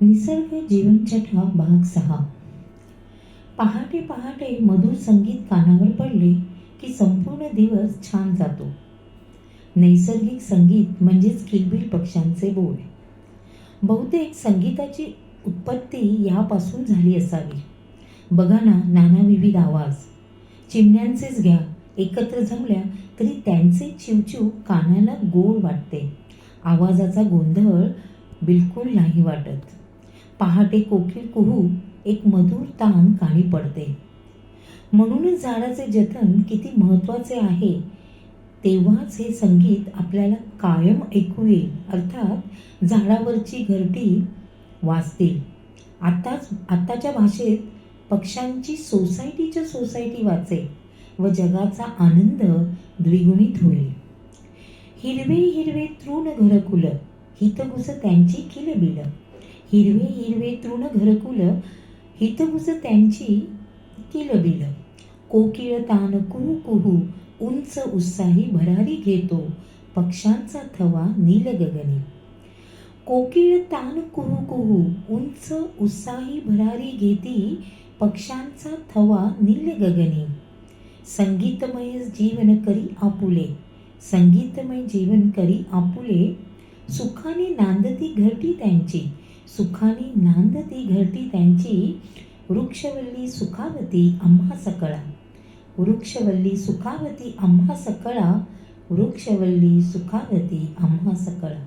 निसर्ग जीवनचक्र भाग 6. पहाटे पहाटे मधुर संगीत कानावर पडले की संपूर्ण दिवस छान जातो. नैसर्गिक संगीत म्हणजेच किलबिल पक्ष्यांचे बोल. बहुतेक संगीताची उत्पत्ती यापासून झाली असावी. बघा ना, नाना विविध आवाज. चिमण्यांचेच घ्या, एकत्र जमल्या तरी त्यांचे चिवचिव कानाला गोड वाटते. आवाजाचा गोंधळ बिलकुल नाही वाटत. पहाटे कोकिळ कुहू एक मधुर तान कानी पडते. म्हणूनच झाडाचे जतन किती महत्त्वाचे आहे तेव्हाच हे संगीत आपल्याला कायम ऐकू येईल. अर्थात झाडावरची घरटी वाजतील. आत्ताच्या भाषेत पक्ष्यांची सोसायटी वाचेल व जगाचा आनंद द्विगुणित होईल. हिरवे हिरवे तृण घरकुल, हितगुज त्यांची किलबिल. हिरवे हिरवे तृण घरकुल, हितगुज त्यांची किलबिल. कोकिळ तान कुहू कुहू, उंच उत्साही भरारी घेतो पक्ष्यांचा थवा नील गगनी. कोकिळ तान कुहू कुहू, उंच उत्साही भरारी घेती पक्ष्यांचा थवा नील गगनी. संगीतमय जीवन करी आपुले, संगीतमय जीवन करी आपुले. सुखाने नांदती घरटी त्यांची, सुखाने नांदती घरटी त्यांची. वृक्षवल्ली सुखावती आम्हा सकळा, वृक्षवल्ली सुखावती आम्हा सकळा. वृक्षवल्ली सुखावती आम्हा सकळा.